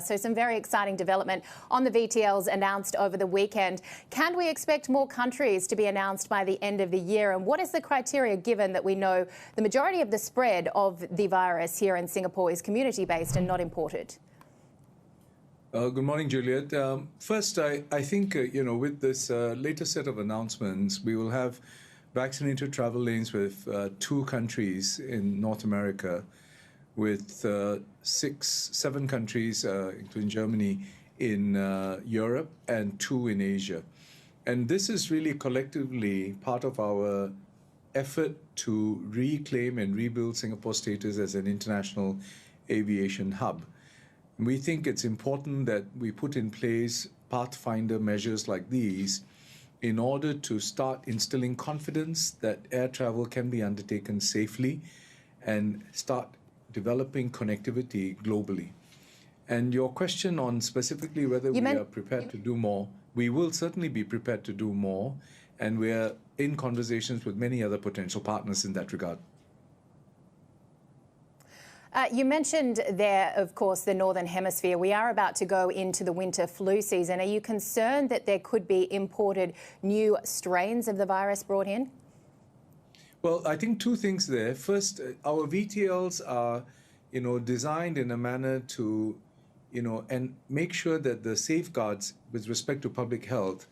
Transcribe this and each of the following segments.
So some very exciting development on the VTLs announced over the weekend. Can we expect more countries to be announced by the end of the year? And what is the criteria, given that we know the majority of the spread of the virus here in Singapore is community-based and not imported? Good morning, Juliette. First, I think, with this latest set of announcements, we will have vaccinated travel lanes with 2 countries in North America, with 7 countries, including Germany, in Europe and 2 in Asia. And this is really collectively part of our effort to reclaim and rebuild Singapore's status as an international aviation hub. We think it's important that we put in place pathfinder measures like these in order to start instilling confidence that air travel can be undertaken safely and start developing connectivity globally. And your question on specifically whether we are prepared to do more, we will certainly be prepared to do more, and we are in conversations with many other potential partners in that regard. You mentioned there, of course, the Northern Hemisphere. We are about to go into the winter flu season. Are you concerned that there could be imported new strains of the virus brought in? Well, I think 2 things there. First, our VTLs are, designed in a manner to, and make sure that the safeguards with respect to public health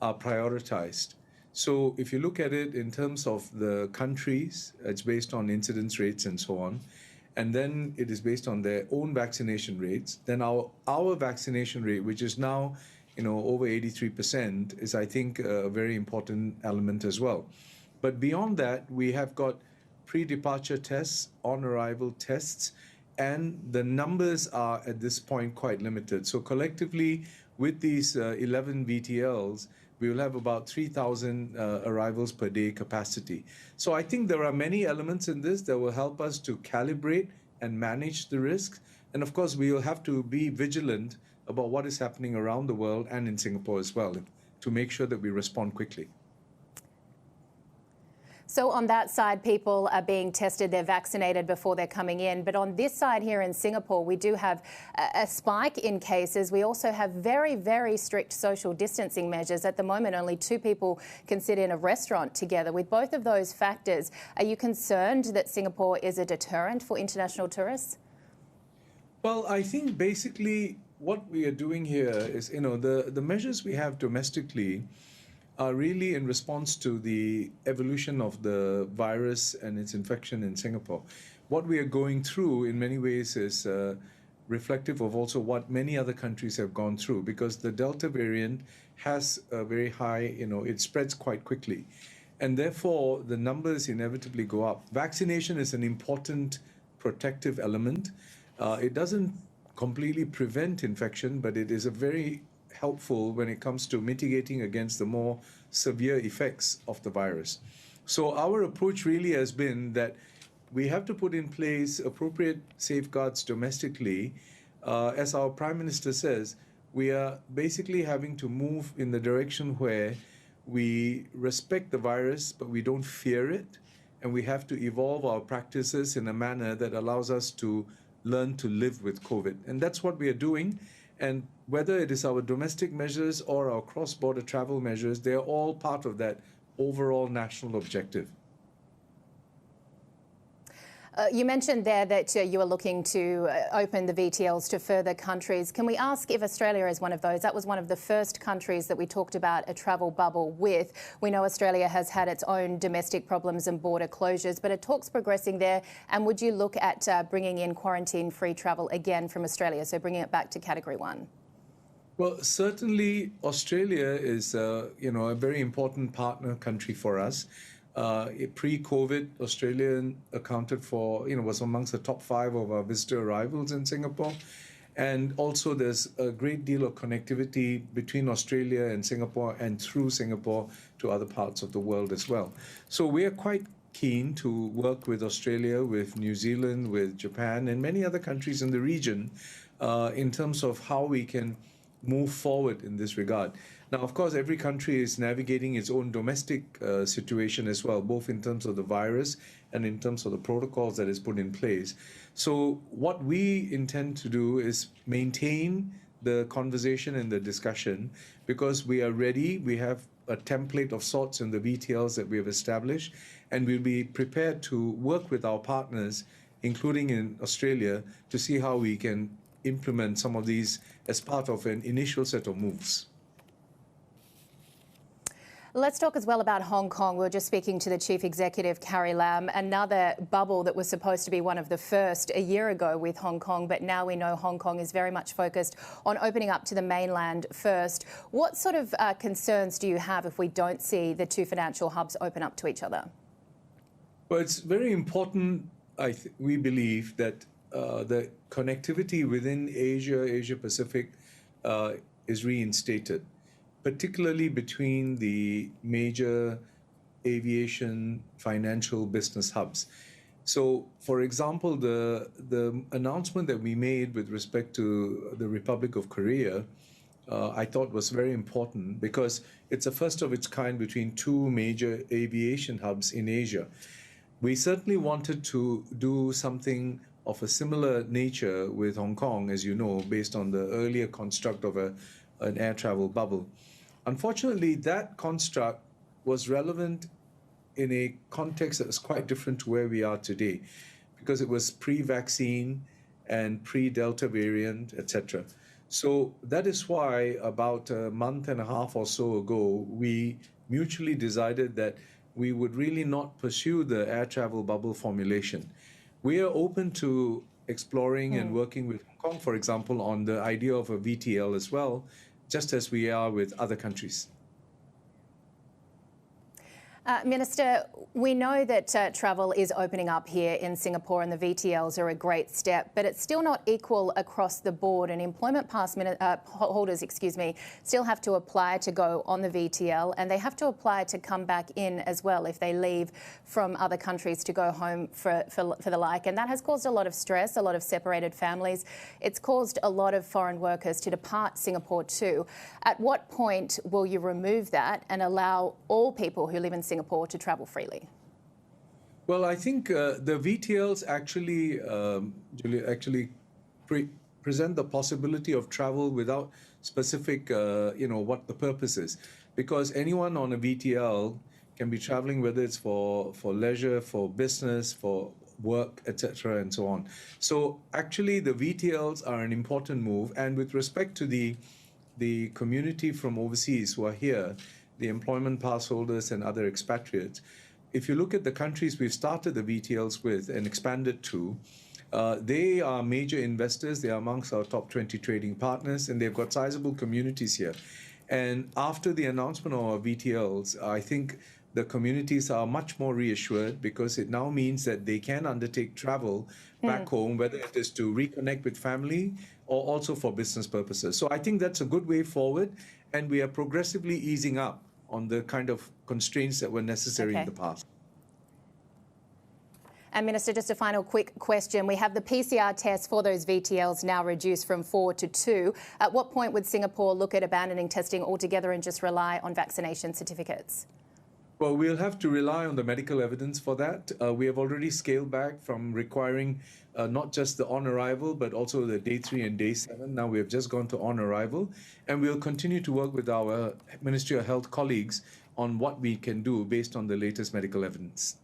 are prioritized. So if you look at it in terms of the countries, it's based on incidence rates and so on, and then it is based on their own vaccination rates. Then our vaccination rate, which is now, over 83%, is, I think, a very important element as well. But beyond that, we have got pre-departure tests, on-arrival tests, and the numbers are at this point quite limited. So collectively, with these 11 VTLs, we will have about 3,000 arrivals per day capacity. So I think there are many elements in this that will help us to calibrate and manage the risks. And of course, we will have to be vigilant about what is happening around the world and in Singapore as well to make sure that we respond quickly. So on that side, people are being tested, they're vaccinated before they're coming in. But on this side here in Singapore, we do have a spike in cases. We also have very, very strict social distancing measures. At the moment, only 2 people can sit in a restaurant together. With both of those factors, are you concerned that Singapore is a deterrent for international tourists? Well, I think basically what we are doing here is, the measures we have domestically are really in response to the evolution of the virus and its infection in Singapore. What we are going through in many ways is reflective of also what many other countries have gone through, because the Delta variant has a very high, it spreads quite quickly. And therefore, the numbers inevitably go up. Vaccination is an important protective element. It doesn't completely prevent infection, but it is a very helpful when it comes to mitigating against the more severe effects of the virus. So our approach really has been that we have to put in place appropriate safeguards domestically. As our Prime Minister says, we are basically having to move in the direction where we respect the virus, but we don't fear it. And we have to evolve our practices in a manner that allows us to learn to live with COVID. And that's what we are doing. And whether it is our domestic measures or our cross-border travel measures, they are all part of that overall national objective. You mentioned there that you are looking to open the VTLs to further countries. Can we ask if Australia is one of those? That was one of the first countries that we talked about a travel bubble with. We know Australia has had its own domestic problems and border closures, but are talks progressing there? And would you look at bringing in quarantine-free travel again from Australia, so bringing it back to Category 1? Well, certainly Australia is a very important partner country for us. Pre-COVID, Australia accounted for, was amongst the top 5 of our visitor arrivals in Singapore. And also there's a great deal of connectivity between Australia and Singapore and through Singapore to other parts of the world as well. So we are quite keen to work with Australia, with New Zealand, with Japan and many other countries in the region in terms of how we can move forward in this regard. Now, of course, every country is navigating its own domestic situation as well, both in terms of the virus and in terms of the protocols that is put in place. So what we intend to do is maintain the conversation and the discussion, because we are ready. We have a template of sorts in the VTLs that we have established, and we'll be prepared to work with our partners, including in Australia, to see how we can implement some of these as part of an initial set of moves. Let's talk as well about Hong Kong. We were just speaking to the Chief Executive, Carrie Lam, another bubble that was supposed to be one of the first a year ago with Hong Kong, but now we know Hong Kong is very much focused on opening up to the mainland first. What sort of concerns do you have if we don't see the two financial hubs open up to each other? Well, it's very important, we believe, that the connectivity within Asia-Pacific is reinstated, particularly between the major aviation, financial, business hubs. So, for example, the announcement that we made with respect to the Republic of Korea, I thought was very important, because it's a first of its kind between two major aviation hubs in Asia. We certainly wanted to do something of a similar nature with Hong Kong, as you know, based on the earlier construct of an air travel bubble. Unfortunately, that construct was relevant in a context that was quite different to where we are today, because it was pre-vaccine and pre-Delta variant, etc. So that is why about a month and a half or so ago, we mutually decided that we would really not pursue the air travel bubble formulation. We are open to exploring and working with Hong Kong, for example, on the idea of a VTL as well, just as we are with other countries. Minister, we know that travel is opening up here in Singapore, and the VTLs are a great step, but it's still not equal across the board, and employment pass holders, still have to apply to go on the VTL, and they have to apply to come back in as well if they leave from other countries to go home for the like, and that has caused a lot of stress, a lot of separated families. It's caused a lot of foreign workers to depart Singapore too. At what point will you remove that and allow all people who live in Singapore to travel freely? Well, I think the VTLs actually, Julia, present the possibility of travel without specific, what the purpose is. Because anyone on a VTL can be traveling, whether it's for leisure, for business, for work, etc., and so on. So actually, the VTLs are an important move. And with respect to the community from overseas who are here, the employment pass holders and other expatriates, if you look at the countries we've started the VTLs with and expanded to, they are major investors. They are amongst our top 20 trading partners, and they've got sizable communities here. And after the announcement of our VTLs, I think the communities are much more reassured, because it now means that they can undertake travel back home, whether it is to reconnect with family or also for business purposes. So I think that's a good way forward, and we are progressively easing up on the kind of constraints that were necessary in the past. And Minister, just a final quick question. We have the PCR tests for those VTLs now reduced from 4 to 2. At what point would Singapore look at abandoning testing altogether and just rely on vaccination certificates? Well, we'll have to rely on the medical evidence for that. We have already scaled back from requiring not just the on-arrival, but also the day 3 and day 7. Now we have just gone to on-arrival. And we'll continue to work with our Ministry of Health colleagues on what we can do based on the latest medical evidence.